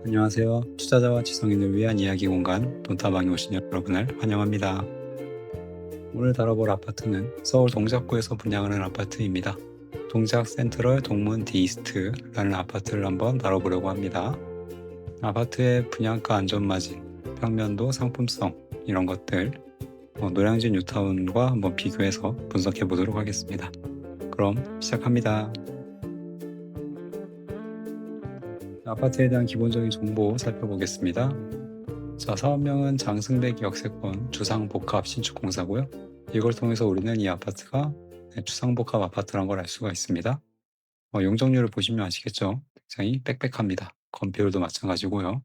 안녕하세요. 투자자와 지성인을 위한 이야기 공간 돈다방에 오신 여러분을 환영합니다. 오늘 다뤄볼 아파트는 서울 동작구에서 분양하는 아파트입니다. 동작 센트럴 동문 디이스트라는 아파트를 한번 다뤄보려고 합니다. 아파트의 분양가 안전마진, 평면도 상품성 이런 것들 노량진 뉴타운과 한번 비교해서 분석해 보도록 하겠습니다. 그럼 시작합니다. 아파트에 대한 기본적인 정보 살펴보겠습니다. 자, 사업명은 장승백 역세권 주상복합 신축공사고요. 이걸 통해서 우리는 이 아파트가 주상복합 아파트란 걸 알 수가 있습니다. 용적률을 보시면 아시겠죠? 굉장히 빽빽합니다. 건폐율도 마찬가지고요.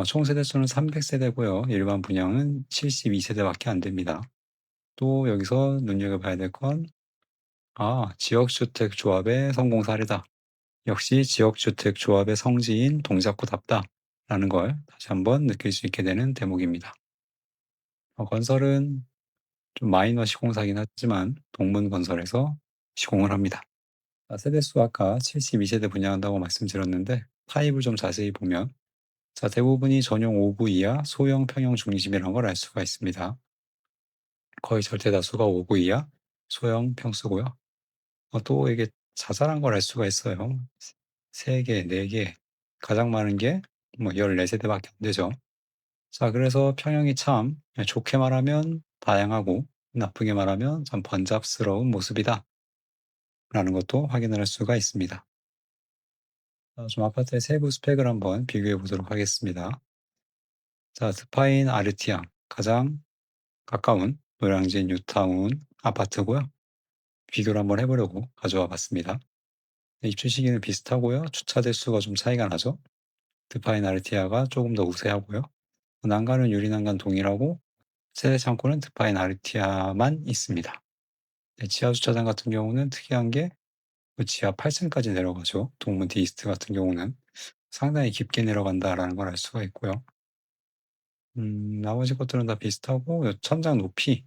총 세대수는 300세대고요. 일반 분양은 72세대밖에 안 됩니다. 또 여기서 눈여겨봐야 될 건 지역주택 조합의 성공 사례다. 역시 지역주택 조합의 성지인 동작구답다. 라는 걸 다시 한번 느낄 수 있게 되는 대목입니다. 건설은 좀 마이너 시공사긴 하지만 동문건설에서 시공을 합니다. 세대수 아까 72세대 분양한다고 말씀드렸는데 타입을 좀 자세히 보면 대부분이 전용 5구 이하 소형 평형 중심이라는 걸 알 수가 있습니다. 거의 절대 다수가 5구 이하 소형 평수고요. 또 이게 자잘한 걸 알 수가 있어요. 3개, 4개, 가장 많은 게 14세대밖에 안 되죠. 자, 그래서 평형이 참 좋게 말하면 다양하고 나쁘게 말하면 참 번잡스러운 모습이다 라는 것도 확인을 할 수가 있습니다. 좀 아파트의 세부 스펙을 한번 비교해 보도록 하겠습니다. 자, 스파인 아르티아 가장 가까운 노량진 뉴타운 아파트고요. 비교를 한번 해보려고 가져와 봤습니다. 입주 시기는 비슷하고요. 주차 대수가 좀 차이가 나죠. 스파인 아르티아가 조금 더 우세하고요. 난간은 유리난간 동일하고 세대 창고는 스파인 아르티아만 있습니다. 지하 주차장 같은 경우는 특이한 게 지하 8층까지 내려가죠. 동문 디이스트 같은 경우는 상당히 깊게 내려간다라는 걸 알 수가 있고요. 나머지 것들은 다 비슷하고 천장 높이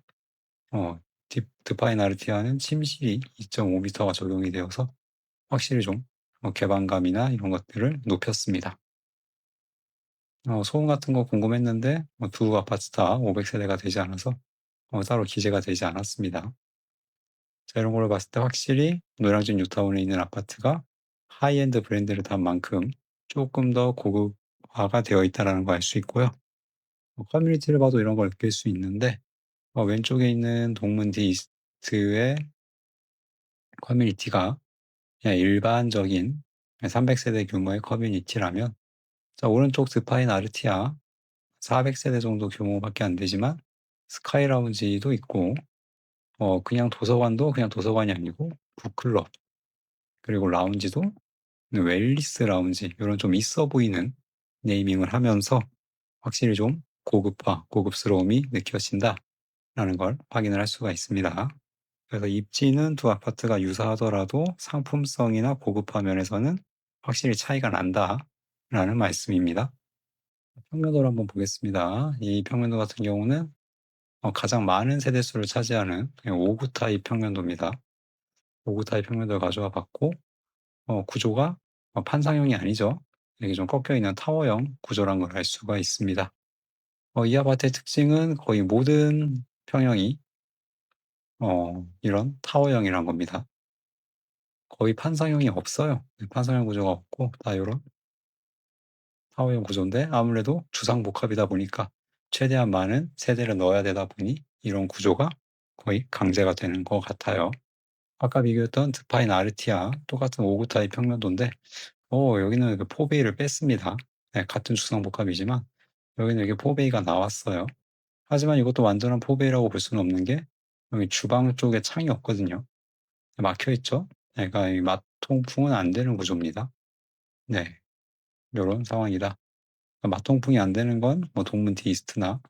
드파인 아르티아는 침실이 2.5m가 적용이 되어서 확실히 좀 개방감이나 이런 것들을 높였습니다. 소음 같은 거 궁금했는데 두 아파트 다 500세대가 되지 않아서 따로 기재가 되지 않았습니다. 자, 이런 걸 봤을 때 확실히 노량진 뉴타운에 있는 아파트가 하이엔드 브랜드를 단 만큼 조금 더 고급화가 되어 있다는 걸 알 수 있고요. 커뮤니티를 봐도 이런 걸 느낄 수 있는데 왼쪽에 있는 동문 디스트의 커뮤니티가 그냥 일반적인 300세대 규모의 커뮤니티라면 오른쪽 스파인 아르티아 400세대 정도 규모밖에 안 되지만 스카이 라운지도 있고 그냥 도서관도 그냥 도서관이 아니고 북클럽 그리고 라운지도 웰리스 라운지 이런 좀 있어 보이는 네이밍을 하면서 확실히 좀 고급화, 고급스러움이 느껴진다라는 걸 확인을 할 수가 있습니다. 그래서 입지는 두 아파트가 유사하더라도 상품성이나 고급화 면에서는 확실히 차이가 난다라는 말씀입니다. 평면도를 한번 보겠습니다. 이 평면도 같은 경우는 가장 많은 세대수를 차지하는 5구 타입 평면도입니다. 5구 타입 평면도를 가져와 봤고 구조가 판상형이 아니죠. 이게 좀 꺾여 있는 타워형 구조란 걸 알 수가 있습니다. 이 아파트의 특징은 거의 모든 평형이 이런 타워형이란 겁니다. 거의 판상형이 없어요. 판상형 구조가 없고 다 이런 타워형 구조인데 아무래도 주상복합이다 보니까 최대한 많은 세대를 넣어야 되다 보니 이런 구조가 거의 강제가 되는 것 같아요. 아까 비교했던 드파인 아르티아 똑같은 5구 타입 평면도인데 여기는 그 포베이를 뺐습니다. 네, 같은 주상복합이지만 여기는 이게 포베이가 나왔어요. 하지만 이것도 완전한 포베이라고 볼 수는 없는 게 여기 주방 쪽에 창이 없거든요. 막혀 있죠. 그러니까 이 맞통풍은 안 되는 구조입니다. 네, 요런 상황이다. 맞통풍이 안 되는 건 동문 디이스트나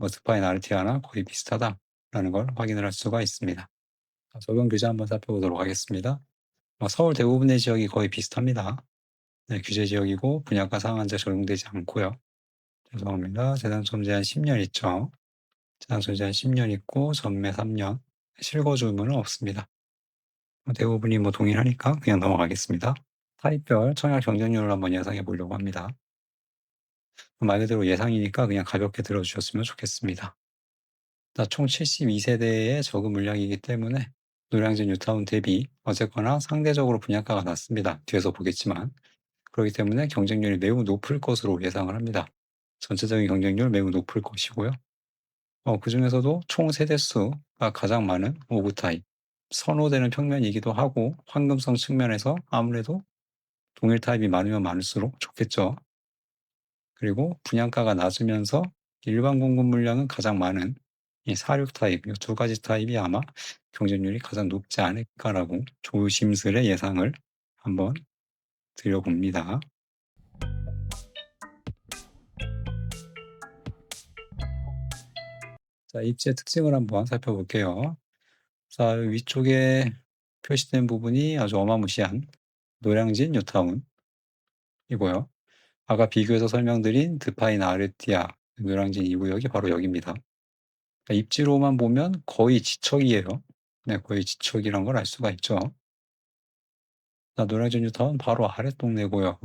스파인 아르티아나 거의 비슷하다라는 걸 확인을 할 수가 있습니다. 적용 규제 한번 살펴보도록 하겠습니다. 서울 대부분의 지역이 거의 비슷합니다. 네, 규제 지역이고 분양가 상한제 적용되지 않고요. 죄송합니다. 재산손 제한 10년 있죠. 재산손 제한 10년 있고 전매 3년, 실거주 의무는 없습니다. 대부분이 동일하니까 그냥 넘어가겠습니다. 타입별 청약 경쟁률을 한번 예상해 보려고 합니다. 말 그대로 예상이니까 그냥 가볍게 들어 주셨으면 좋겠습니다. 총 72 세대의 적은 물량이기 때문에 노량진 뉴타운 대비 어쨌거나 상대적으로 분양가가 낮습니다. 뒤에서 보겠지만. 그렇기 때문에 경쟁률이 매우 높을 것으로 예상을 합니다. 전체적인 경쟁률 매우 높을 것이고요. 그중에서도 총 세대수가 가장 많은 5구 타입, 선호되는 평면이기도 하고 황금성 측면에서 아무래도 동일 타입이 많으면 많을수록 좋겠죠. 그리고 분양가가 낮으면서 일반 공급 물량은 가장 많은 이 46 타입, 이 두 가지 타입이 아마 경쟁률이 가장 높지 않을까라고 조심스레 예상을 한번 드려봅니다. 자, 입지의 특징을 한번 살펴볼게요. 자, 위쪽에 표시된 부분이 아주 어마무시한 노량진 뉴타운이고요. 아까 비교해서 설명드린 드파인 아르티아 노량진 2 구역이 바로 여기입니다. 그러니까 입지로만 보면 거의 지척이에요. 네, 거의 지척이란 걸 알 수가 있죠. 자, 노량진 뉴타운 바로 아랫 동네고요.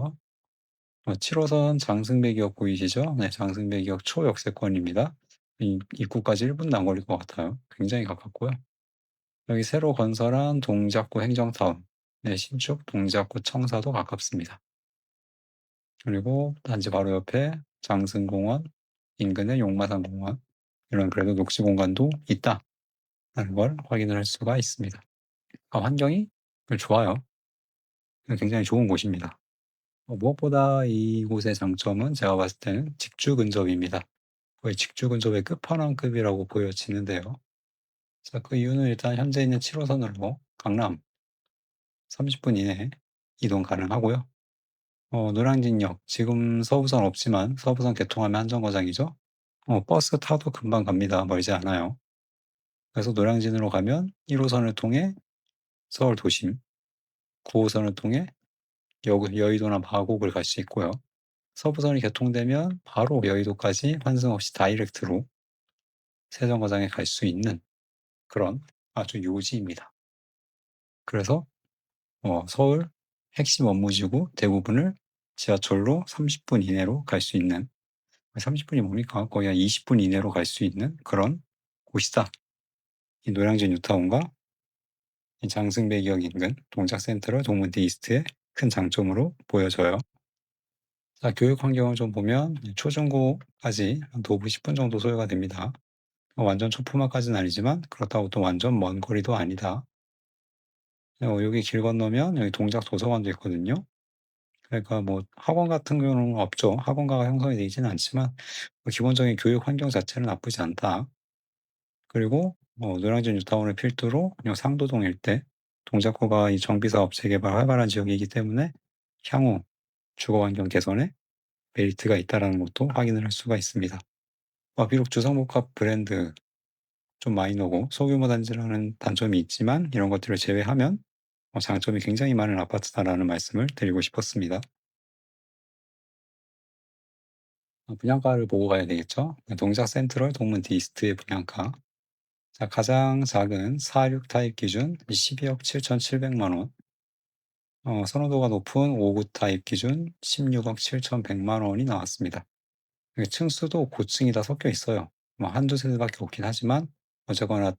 7호선 장승배기역 보이시죠? 네, 장승배기역 초역세권입니다. 입구까지 1 분도 안 걸릴 것 같아요. 굉장히 가깝고요. 여기 새로 건설한 동작구 행정타운, 네, 신축 동작구 청사도 가깝습니다. 그리고 단지 바로 옆에 장승공원, 인근의 용마산공원, 이런 그래도 녹지 공간도 있다라는 걸 확인을 할 수가 있습니다. 환경이 좋아요. 굉장히 좋은 곳입니다. 무엇보다 이곳의 장점은 제가 봤을 때는 직주 근접입니다. 거의 직주 근접의 끝판왕급이라고 보여지는데요. 자, 그 이유는 일단 현재 있는 7호선으로 강남 30분 이내에 이동 가능하고요. 노량진역, 지금 서부선 없지만 서부선 개통하면 한정거장이죠. 버스 타도 금방 갑니다. 멀지 않아요. 그래서 노량진으로 가면 1호선을 통해 서울 도심, 9호선을 통해 여의도나 마곡을 갈 수 있고요. 서부선이 개통되면 바로 여의도까지 환승 없이 다이렉트로 세정거장에 갈 수 있는 그런 아주 요지입니다. 그래서 서울 핵심 업무지구 대부분을 지하철로 30분 이내로 갈 수 있는, 30분이 뭡니까? 거의 한 20분 이내로 갈 수 있는 그런 곳이다. 이 노량진 뉴타운과 이 장승배기역 인근 동작센트럴 동문대 이스트의 큰 장점으로 보여져요. 자, 교육 환경을 좀 보면 초중고까지 한 도보 10분 정도 소요가 됩니다. 완전 초품화까지는 아니지만 그렇다고 또 완전 먼 거리도 아니다. 여기 길 건너면 여기 동작 도서관도 있거든요. 그러니까 뭐 학원 같은 경우는 없죠. 학원가가 형성이 되어 있지는 않지만 기본적인 교육 환경 자체는 나쁘지 않다. 그리고 노량진 뉴타운을 필두로 그냥 상도동 일대, 동작구가 이 정비사업 재개발 활발한 지역이기 때문에 향후 주거 환경 개선에 메리트가 있다라는 것도 확인을 할 수가 있습니다. 비록 주상복합 브랜드 좀 마이너고 소규모 단지라는 단점이 있지만 이런 것들을 제외하면 장점이 굉장히 많은 아파트다라는 말씀을 드리고 싶었습니다. 분양가를 보고 가야 되겠죠. 동작 센트럴 동문 디스트의 분양가. 자, 가장 작은 46 타입 기준 12억 7,700만 원. 선호도가 높은 59 타입 기준 16억 7,100만 원이 나왔습니다. 여기 층수도 고층이 다 섞여 있어요. 한두 세대밖에 없긴 하지만 어쨌거나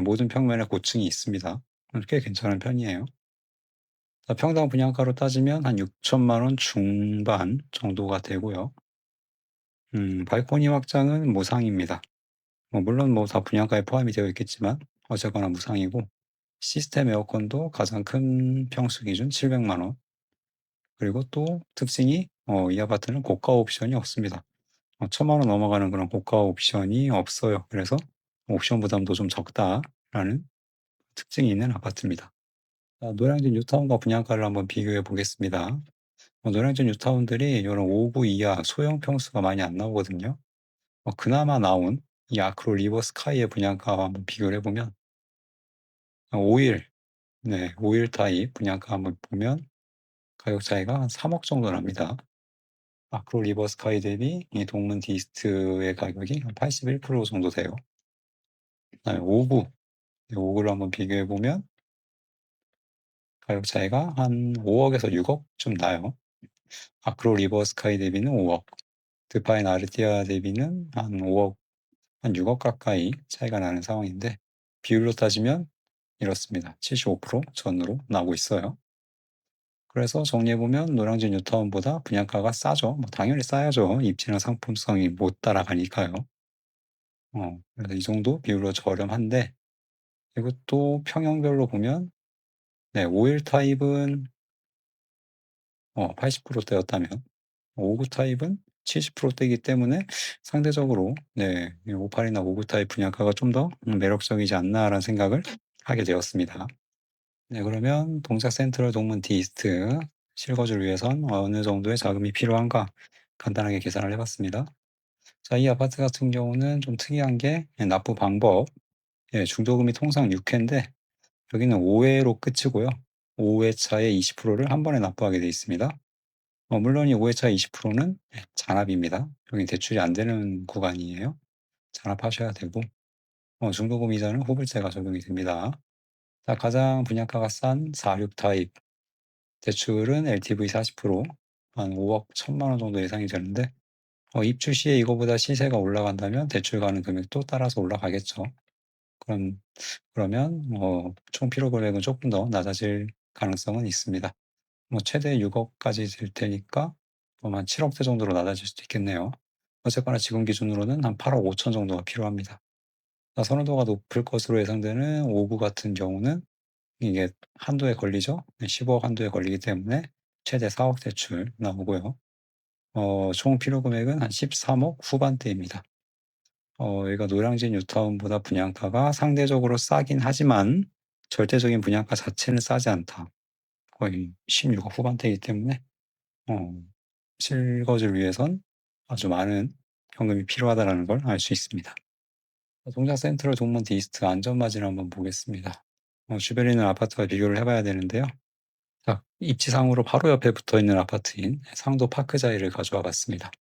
모든 평면에 고층이 있습니다. 꽤 괜찮은 편이에요. 자, 평당 분양가로 따지면 한 6천만 원 중반 정도가 되고요. 발코니 확장은 무상입니다. 물론 다 분양가에 포함이 되어 있겠지만 어쨌거나 무상이고, 시스템 에어컨도 가장 큰 평수 기준 700만 원. 그리고 또 특징이 이 아파트는 고가 옵션이 없습니다. 1,000만 원 넘어가는 그런 고가 옵션이 없어요. 그래서 옵션 부담도 좀 적다라는 특징이 있는 아파트입니다. 노량진 뉴타운과 분양가를 한번 비교해 보겠습니다. 노량진 뉴타운들이 이런 5구 이하 소형 평수가 많이 안 나오거든요. 그나마 나온 이 아크로 리버 스카이의 분양가와 한번 비교를 해보면 5일, 네, 5일 타입 분양가 한번 보면 가격 차이가 한 3억 정도 납니다. 아크로 리버 스카이 대비 이 동문 디스트의 가격이 한 81% 정도 돼요. 그다음에 5구, 5구를 한번 비교해 보면 가격 차이가 한 5억에서 6억쯤 나요. 아크로 리버 스카이 대비는 5억. 드파인 아르티아 대비는 한 5억, 한 6억 가까이 차이가 나는 상황인데 비율로 따지면 이렇습니다. 75% 전으로 나오고 있어요. 그래서 정리해 보면 노량진 뉴타운보다 분양가가 싸죠. 뭐 당연히 싸야죠. 입지나 상품성이 못 따라가니까요. 그래서 이 정도 비율로 저렴한데 이것도 평형별로 보면 네 5일 타입은 80%대였다면 5구 타입은 70%대이기 때문에 상대적으로 네 58이나 5구 타입 분양가가 좀 더 매력적이지 않나라는 생각을 하게 되었습니다. 네 그러면 동작 센트럴 동문 디이스트 실거주를 위해선 어느 정도의 자금이 필요한가 간단하게 계산을 해 봤습니다. 자 이 아파트 같은 경우는 좀 특이한 게 납부 방법 중도금이 통상 6 회인데 여기는 5 회로 끝이고요. 5 회차에 20%를 한 번에 납부하게 되어 있습니다. 물론 이 5 회차 20%는 잔압입니다. 여기 대출이 안 되는 구간이에요. 잔압하셔야 되고 중도금 이자는 후불제가 적용이 됩니다. 자 가장 분양가가 싼 4-6 타입 대출은 LTV 40%한 5억 1천만 원 정도 예상이 되는데 입주 시에 이거보다 시세가 올라간다면 대출 가능 금액도 따라서 올라가겠죠. 그럼 그러면 총 필요 금액은 조금 더 낮아질 가능성은 있습니다. 최대 6억까지 될 테니까 한 7억대 정도로 낮아질 수도 있겠네요. 어쨌거나 지금 기준으로는 한 8억 5천 정도가 필요합니다. 선호도가 높을 것으로 예상되는 5구 같은 경우는 이게 한도에 걸리죠. 15억 한도에 걸리기 때문에 최대 4억 대출 나오고요. 총 필요 금액은 한 13억 후반대입니다. 여기가 노량진 뉴타운보다 분양가가 상대적으로 싸긴 하지만 절대적인 분양가 자체는 싸지 않다. 거의 16억 후반대이기 때문에 어 실거주를 위해선 아주 많은 현금이 필요하다라는 걸 알 수 있습니다. 동작 센트럴 동문드 이스트 안전마진을 한번 보겠습니다. 주변에 있는 아파트와 비교를 해 봐야 되는데요. 자 입지상으로 바로 옆에 붙어 있는 아파트인 상도 파크자이를 가져와 봤습니다.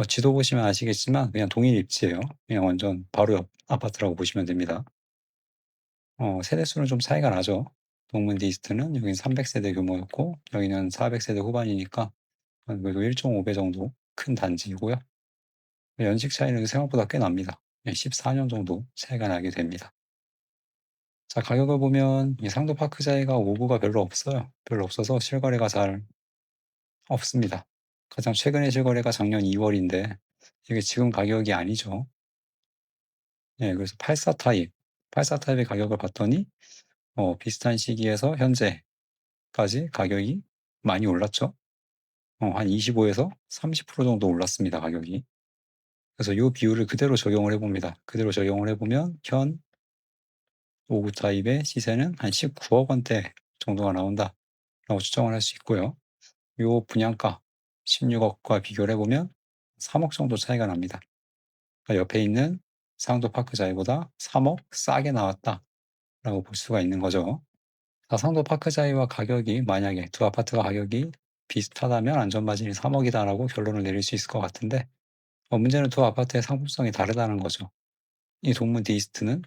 지도 보시면 아시겠지만 그냥 동일 입지예요. 그냥 완전 바로 옆 아파트라고 보시면 됩니다. 세대수는 좀 차이가 나죠. 동문드 이스트는 여긴 300 세대 규모였고 여기는 400 세대 후반이니까 그래도 1.5배 정도 큰 단지이고요. 연식 차이는 생각보다 꽤 납니다. 14년 정도 차이가 나게 됩니다. 자 가격을 보면 이 상도 파크자이가 5 구가 별로 없어요. 별로 없어서 실거래가 잘 없습니다. 가장 최근의 실거래가 작년 2 월인데 이게 지금 가격이 아니죠. 그래서 84 타입, 84 타입의 가격을 봤더니 비슷한 시기에서 현재까지 가격이 많이 올랐죠. 한 25에서 30% 정도 올랐습니다, 가격이. 그래서 요 비율을 그대로 적용을 해 봅니다. 그대로 적용을 해 보면 현 5구 타입의 시세는 한 19억 원대 정도가 나온다라고 추정을 할 수 있고요. 요 분양가 16억과 비교를 해 보면 3억 정도 차이가 납니다. 그러니까 옆에 있는 상도 파크자이보다 3억 싸게 나왔다라고 볼 수가 있는 거죠. 상도 파크자이와 가격이 만약에 두 아파트가 가격이 비슷하다면 안전마진이 3억이다라고 결론을 내릴 수 있을 것 같은데 문제는 두 아파트의 상품성이 다르다는 거죠. 이 동문 디이스트는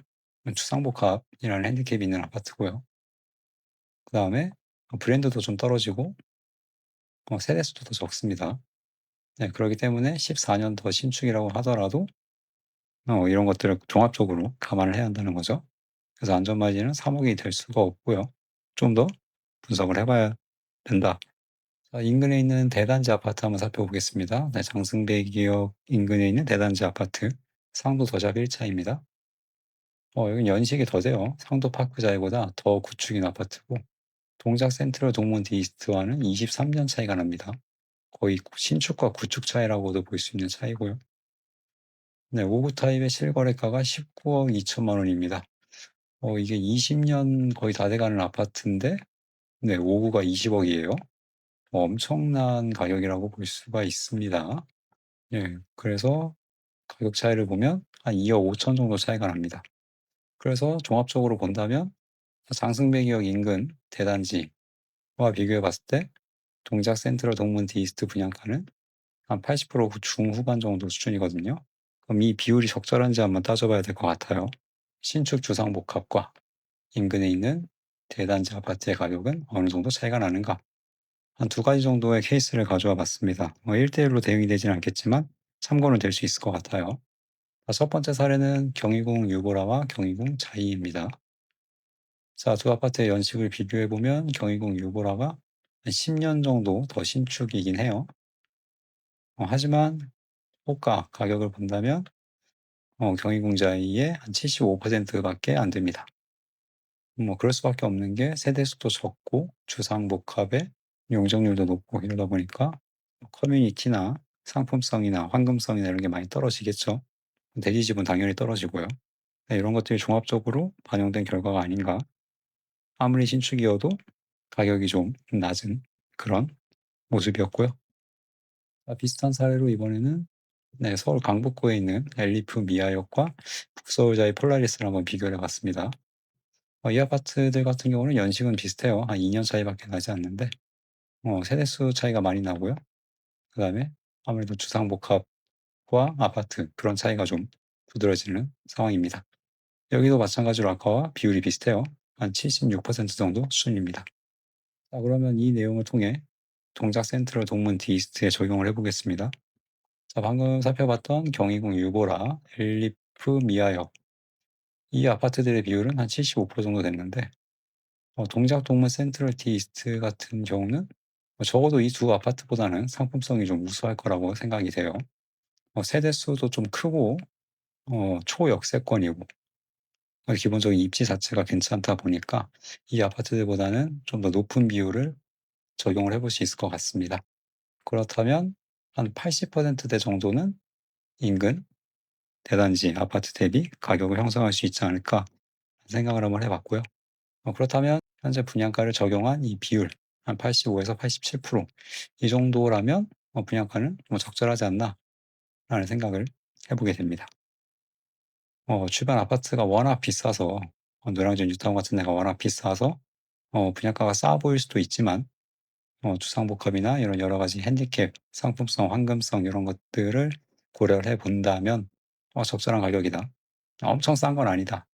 주상복합이라는 핸디캡이 있는 아파트고요. 그다음에 브랜드도 좀 떨어지고 세대수도 더 적습니다. 네 그러기 때문에 14년 더 신축이라고 하더라도 이런 것들을 종합적으로 감안을 해야 한다는 거죠. 그래서 안전마진은 3억이 될 수가 없고요. 좀 더 분석을 해 봐야 된다. 자 인근에 있는 대단지 아파트 한번 살펴보겠습니다. 네 장승대기역 인근에 있는 대단지 아파트 상도 더샵 1 차입니다. 여긴 연식이 더 돼요. 상도 파크자이보다 더 구축인 아파트고 동작 센트럴 동문드 이스트와는 23년 차이가 납니다. 거의 신축과 구축 차이라고도 볼 수 있는 차이고요. 네 5구 타입의 실거래가가 19억 2천만 원입니다. 이게 20년 거의 다 돼 가는 아파트인데 네 5구가 20억이에요. 엄청난 가격이라고 볼 수가 있습니다. 그래서 가격 차이를 보면 한 2억 5천 정도 차이가 납니다. 그래서 종합적으로 본다면 장승배기역 인근 대단지와 비교해 봤을 때 동작 센트럴 동문드 이스트 분양가는 한 80% 중후반 정도 수준이거든요. 그럼 이 비율이 적절한지 한번 따져봐야 될 것 같아요. 신축 주상복합과 인근에 있는 대단지 아파트의 가격은 어느 정도 차이가 나는가? 한 두 가지 정도의 케이스를 가져와 봤습니다. 1대1로 대응이 되진 않겠지만 참고는 될 수 있을 것 같아요. 첫 번째 사례는 경희궁 유보라와 경희궁 자이입니다. 자, 두 아파트의 연식을 비교해 보면 경희궁 유보라가 한 10년 정도 더 신축이긴 해요. 하지만 호가, 가격을 본다면 경희궁 자이의 한 75%밖에 안 됩니다. 그럴 수밖에 없는 게 세대수도 적고 주상복합의 용적률도 높고 이러다 보니까 커뮤니티나 상품성이나 황금성이나 이런 게 많이 떨어지겠죠. 대지집은 당연히 떨어지고요. 네, 이런 것들이 종합적으로 반영된 결과가 아닌가. 아무리 신축이어도 가격이 좀 낮은 그런 모습이었고요. 비슷한 사례로 이번에는 네, 서울 강북구에 있는 엘리프 미아역과 북서울자의 폴라리스를 한번 비교를 해봤습니다. 이 아파트들 같은 경우는 연식은 비슷해요. 한 2년 차이밖에 나지 않는데 세대수 차이가 많이 나고요. 그다음에 아무래도 주상복합과 아파트 그런 차이가 좀 두드러지는 상황입니다. 여기도 마찬가지로 아까와 비율이 비슷해요. 한 76% 정도 수준입니다. 자, 그러면 이 내용을 통해 동작 센트럴 동문 디이스트에 적용을 해보겠습니다. 자, 방금 살펴봤던 경희궁 유보라, 엘리프 미아역 이 아파트들의 비율은 한 75% 정도 됐는데 동작 동문 센트럴 디이스트 같은 경우는 적어도 이 두 아파트보다는 상품성이 좀 우수할 거라고 생각이 돼요. 세대수도 좀 크고 초역세권이고 기본적인 입지 자체가 괜찮다 보니까 이 아파트들보다는 좀 더 높은 비율을 적용을 해볼 수 있을 것 같습니다. 그렇다면 한 80%대 정도는 인근 대단지 아파트 대비 가격을 형성할 수 있지 않을까 생각을 한번 해봤고요. 그렇다면 현재 분양가를 적용한 이 비율 한 85에서 87%이 정도라면 분양가는 적절하지 않나 라는 생각을 해보게 됩니다. 주변 아파트가 워낙 비싸서 노량진 뉴타운 같은 데가 워낙 비싸서 분양가가 싸 보일 수도 있지만 주상복합이나 이런 여러 가지 핸디캡, 상품성, 황금성 이런 것들을 고려를 해 본다면 적절한 가격이다. 엄청 싼 건 아니다.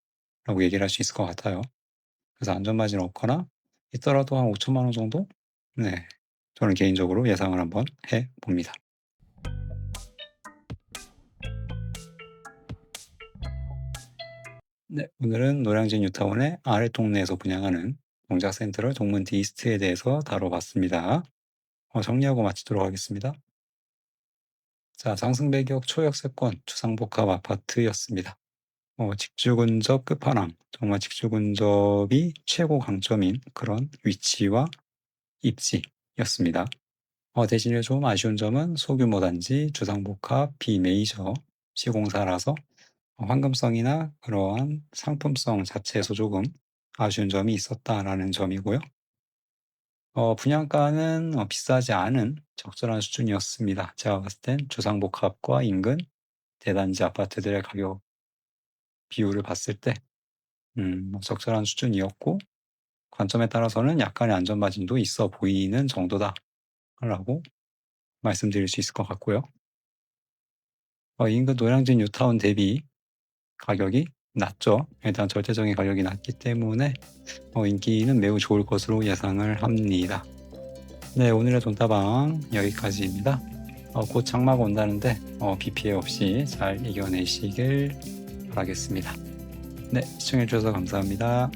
라고 얘기를 할 수 있을 것 같아요. 그래서 안전마진이 없거나 있더라도 한 5천만 원 정도? 네. 저는 개인적으로 예상을 한번 해 봅니다. 네. 오늘은 노량진 뉴타운의 아랫동네에서 분양하는 동작센터를 동문 디스트에 대해서 다뤄봤습니다. 정리하고 마치도록 하겠습니다. 자, 상승배격 초역세권 주상복합 아파트였습니다. 직주 근접 끝판왕, 정말 직주 근접이 최고 강점인 그런 위치와 입지였습니다. 대신에 좀 아쉬운 점은 소규모 단지, 주상복합, 비메이저 시공사라서 황금성이나 그러한 상품성 자체에서 조금 아쉬운 점이 있었다라는 점이고요. 분양가는 비싸지 않은 적절한 수준이었습니다. 제가 봤을 땐 주상복합과 인근 대단지 아파트들의 가격 비율을 봤을 때 적절한 수준이었고 관점에 따라서는 약간의 안전마진도 있어 보이는 정도다라고 말씀드릴 수 있을 것 같고요. 인근 노량진 뉴타운 대비 가격이 낮죠. 일단 절대적인 가격이 낮기 때문에 인기는 매우 좋을 것으로 예상을 합니다. 네, 오늘의 돈다방 여기까지입니다. 곧 장마가 온다는데 비 피해 없이 잘 이겨내시길 바라겠습니다. 네, 시청해주셔서 감사합니다.